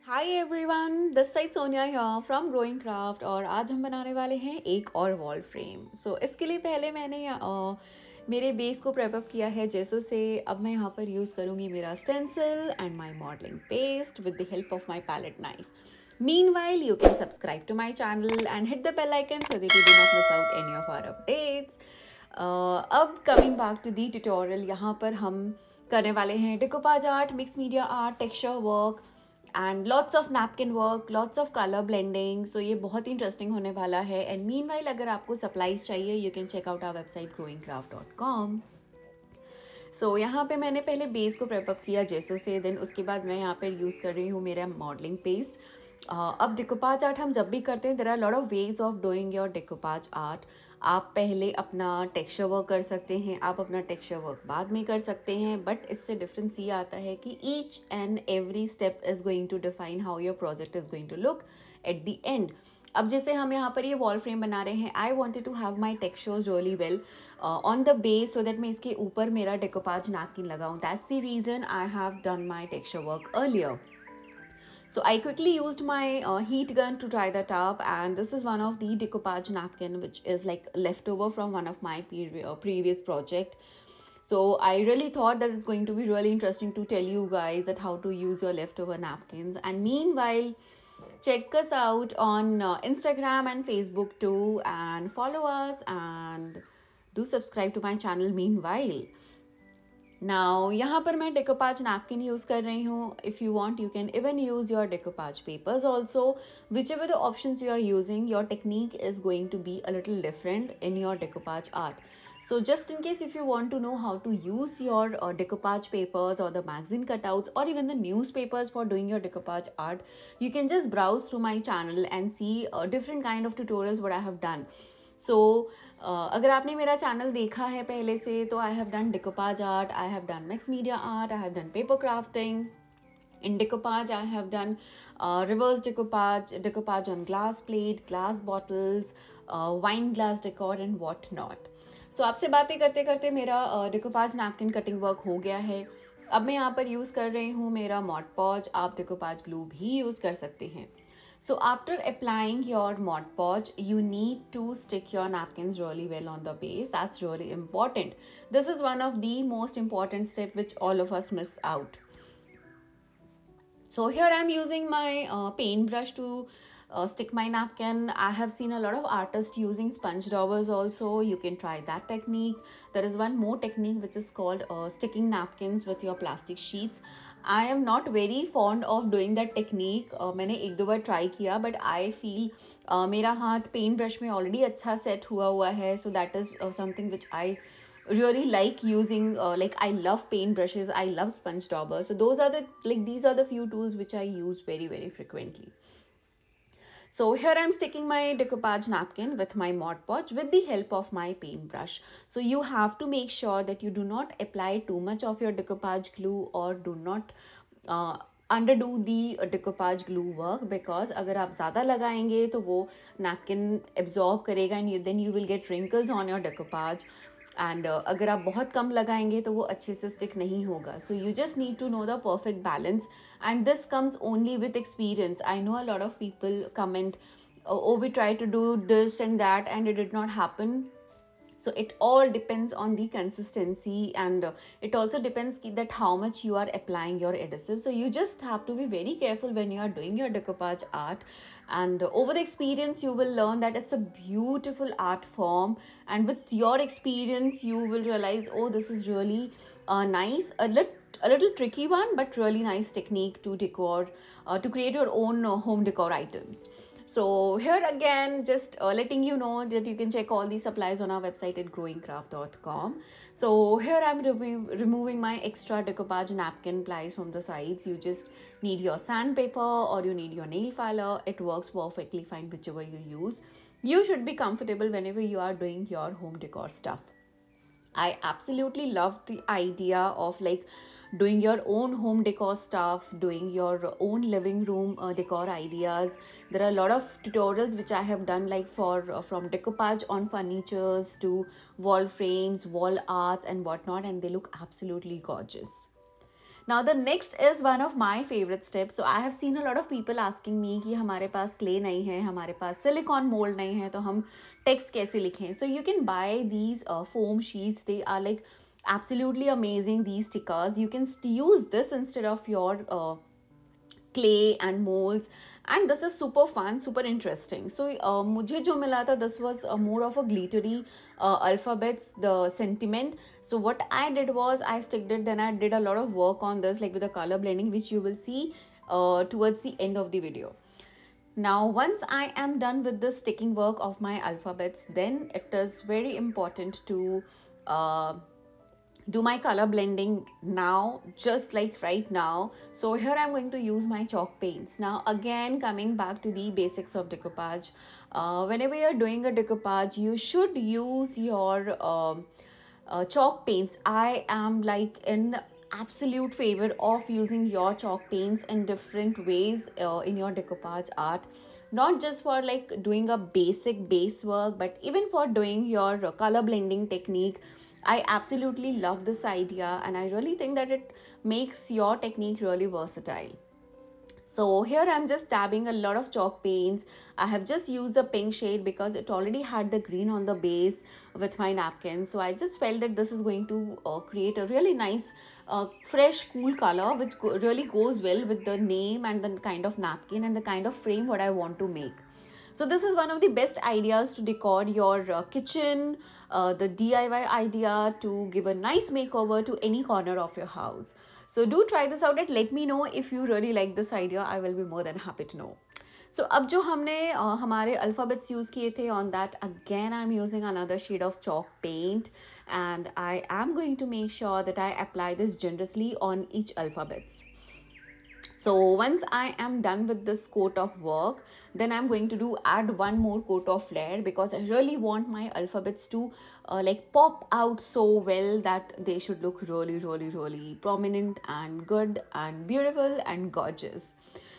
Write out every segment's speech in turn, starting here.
Hi everyone, this side Sonia here from growing craft. और आज हम बनाने वाले हैं एक और वॉल फ्रेम। इसके लिए पहले मैंने मेरे बेस को प्रेप अप किया है जैसे से। अब मैं यहाँ पर यूज़ करूँगी मेरा stencil and my modelling paste with the help of my palette knife. Meanwhile you can subscribe to my channel and hit the bell icon so that you do not miss out any of our updates. अब coming back to the tutorial, यहाँ पर हम करने वाले हैं decoupage art, mix media art, texture work and lots of napkin work, lots of colour blending. So ये बहुत ही interesting होने वाला है। एंड मीनवाइल अगर आपको सप्लाईज चाहिए you can check out our website growingcraft.com। यहाँ पे मैंने पहले बेस को प्रेप अप किया जैसों से, देन उसके बाद मैं यहाँ पर यूज़ कर रही हूँ मेरा मॉडलिंग पेस्ट। अब डिकोपाज आर्ट हम जब भी करते हैं there are lot of ways of doing your decoupage art. आप पहले अपना टेक्सचर वर्क कर सकते हैं, आप अपना टेक्सचर वर्क बाद में कर सकते हैं, बट इससे डिफरेंस ये आता है कि each and every step is going to define how your project is going to look at the end. अब जैसे हम यहाँ पर ये वॉल फ्रेम बना रहे हैं, I wanted to have my textures really well on the base so that मैं इसके ऊपर मेरा डेकोपाज नैपकिन लगाऊं। That's the reason I have done my texture work earlier. So I quickly used my heat gun to try that up, and this is one of the decoupage napkin which is like leftover from one of my previous project. So I really thought that it's going to be really interesting to tell you guys that how to use your leftover napkins. And meanwhile, check us out on Instagram and Facebook too, and follow us and do subscribe to my channel meanwhile. Now यहाँ पर मैं decoupage napkin use कर रही हूँ. If you want you can even use your decoupage papers also. Whichever the options you are using, your technique is going to be a little different in your decoupage art. So just in case if you want to know how to use your decoupage papers or the magazine cutouts or even the newspapers for doing your decoupage art, you can just browse through my channel and see different kind of tutorials what I have done. अगर आपने मेरा channel देखा है पहले से तो I have done decoupage art, I have done mix media art, I have done paper crafting. In decoupage I have done reverse decoupage on glass plate, glass bottles, wine glass decor and what not. आपसे बातें करते करते मेरा decoupage napkin cutting work हो गया है. अब मैं यहाँ पर यूज़ कर रही हूँ मेरा Mod Podge. आप decoupage glue भी यूज़ कर सकते हैं. So after applying your Mod Podge, you need to stick your napkins really well on the base. That's really important. This is one of the most important steps which all of us miss out. So here I'm using my paintbrush to stick my napkin. I have seen a lot of artists using sponge daubers also. You can try that technique. There is one more technique which is called sticking napkins with your plastic sheets. I am not very fond of doing that technique. मैंने एक दो बार try किया but I feel मेरा हाथ paint brush में already अच्छा set हुआ है. So that is something which I really like using. Like I love paint brushes, I love sponge dauber. So these are the few tools which I use very frequently. So here I'm sticking my decoupage napkin with my Mod Podge with the help of my paintbrush. So you have to make sure that you do not apply too much of your decoupage glue or do not underdo the decoupage glue work, because अगर आप ज़्यादा लगाएंगे तो वो napkin absorb करेगा and then you will get wrinkles on your decoupage. And अगर आप बहुत कम लगाएंगे तो वो अच्छे से स्टिक नहीं होगा. So you just need to know the perfect balance and this comes only with experience. I know a lot of people comment, oh we try to do this and that and it did not happen. So it all depends on the consistency, and it also depends that how much you are applying your adhesive. So you just have to be very careful when you are doing your decoupage art, and over the experience you will learn that it's a beautiful art form, and with your experience you will realize, oh, this is really nice, a little tricky one but really nice technique to decor, to create your own home decor items. So here again, just letting you know that you can check all these supplies on our website at growingcraft.com. So here I'm removing my extra decoupage napkin plies from the sides. You just need your sandpaper or you need your nail filer. It works perfectly fine whichever you use. You should be comfortable whenever you are doing your home decor stuff. I absolutely love the idea of like doing your own home decor stuff, doing your own living room decor ideas. There are a lot of tutorials which I have done, like for from decoupage on furnitures to wall frames, wall arts and whatnot, and they look absolutely gorgeous. Now the next is one of my favorite steps. So I have seen a lot of people asking me कि हमारे पास clay नहीं है, हमारे पास silicone mold नहीं है, तो हम text कैसे लिखें? So you can buy these foam sheets. They are like absolutely amazing, these stickers. You can use this instead of your clay and molds, and this is super fun, super interesting. So मुझे जो मिला था, this was more of a glittery alphabets, the sentiment. So what I did was I sticked it, then I did a lot of work on this, like with the color blending, which you will see towards the end of the video. Now once I am done with the sticking work of my alphabets, then it is very important to do my color blending now, just like right now. So here I'm going to use my chalk paints. Now again, coming back to the basics of decoupage, whenever you're doing a decoupage, you should use your chalk paints. I am like in absolute favor of using your chalk paints in different ways in your decoupage art, not just for like doing a basic base work, but even for doing your color blending technique. I absolutely love this idea, and I really think that it makes your technique really versatile. So here I'm just dabbing a lot of chalk paints. I have just used the pink shade because it already had the green on the base with my napkin. So I just felt that this is going to create a really nice fresh cool color, which really goes well with the name and the kind of napkin and the kind of frame what I want to make. So this is one of the best ideas to decor your kitchen, the DIY idea to give a nice makeover to any corner of your house. So do try this out and let me know if you really like this idea. I will be more than happy to know. So अब जो हमने हमारे alphabets use किए थे, on that again I'm using another shade of chalk paint, and I am going to make sure that I apply this generously on each alphabets. So once I am done with this coat of work, then I'm going to add one more coat of flair, because I really want my alphabets to like pop out so well that they should look really prominent and good and beautiful and gorgeous.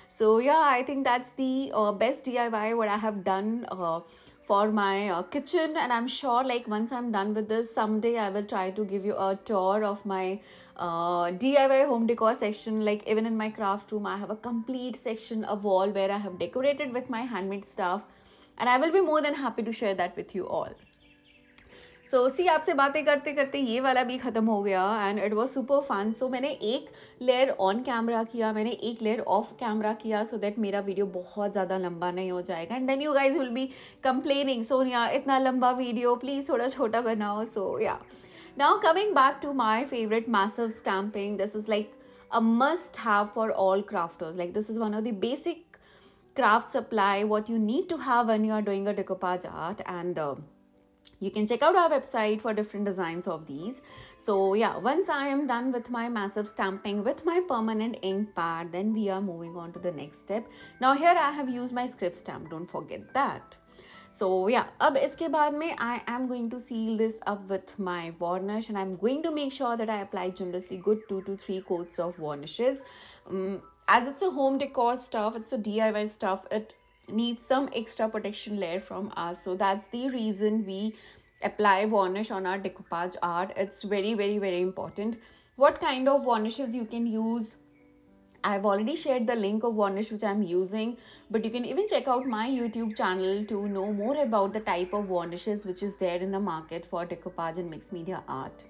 So yeah, I think that's the best DIY what I have done for my kitchen, and I'm sure like once I'm done with this, someday I will try to give you a tour of my DIY home decor section. Like even in my craft room, I have a complete section, a wall where I have decorated with my handmade stuff, and I will be more than happy to share that with you all. सो सी आपसे बातें करते करते ये वाला भी ख़त्म हो गया, and it was super fun. So मैंने एक लेयर ऑन कैमरा किया, मैंने एक लेयर ऑफ कैमरा किया, सो दैट मेरा वीडियो बहुत ज़्यादा लंबा नहीं हो जाएगा. And then you guys will be complaining, Sonia इतना लंबा वीडियो प्लीज़ थोड़ा छोटा बनाओ. So yeah, now coming back to my favourite massive stamping. This is like a must have for all crafters. Like this is one of the basic craft supply what you need to have when you are doing a decoupage art, and you can check out our website for different designs of these. So yeah, once I am done with my massive stamping with my permanent ink pad, then we are moving on to the next step. Now here I have used my script stamp, don't forget that. So yeah, अब इसके बाद में I am going to seal this up with my varnish, and I'm going to make sure that I apply generously good 2 to 3 coats of varnishes. As it's a home decor stuff, it's a DIY stuff, it needs some extra protection layer from us. So that's the reason we apply varnish on our decoupage art. It's very important. What kind of varnishes you can use, I've already shared the link of varnish which I'm using, but you can even check out my YouTube channel to know more about the type of varnishes which is there in the market for decoupage and mixed media art.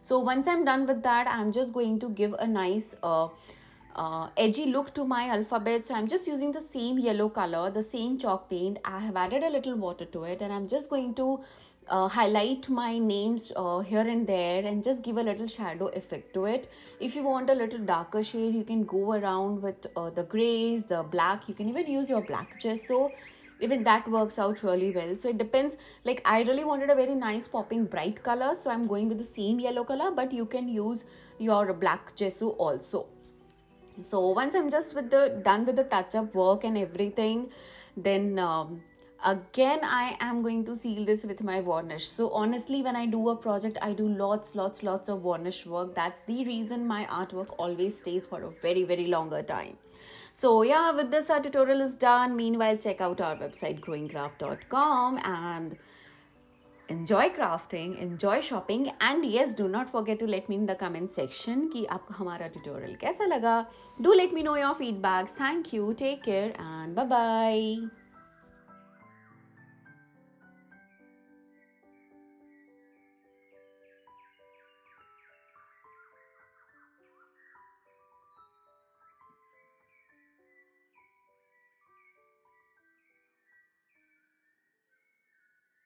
So once I'm done with that, I'm just going to give a nice edgy look to my alphabet. So I'm just using the same yellow color, the same chalk paint. I have added a little water to it, and I'm just going to highlight my names here and there and just give a little shadow effect to it. If you want a little darker shade, you can go around with the grays, the black. You can even use your black gesso. Even that works out really well. So it depends. Like I really wanted a very nice popping bright color, so I'm going with the same yellow color, but you can use your black gesso also. So once I'm just done with the touch-up work and everything, then again I am going to seal this with my varnish. So honestly, when I do a project, I do lots of varnish work. That's the reason my artwork always stays for a very longer time. So yeah, with this our tutorial is done. Meanwhile, check out our website growingcraft.com, and enjoy crafting, enjoy shopping, and yes, do not forget to let me in the comment section कि आपको हमारा tutorial कैसा लगा. Do let me know your feedbacks. Thank you, take care, and bye bye.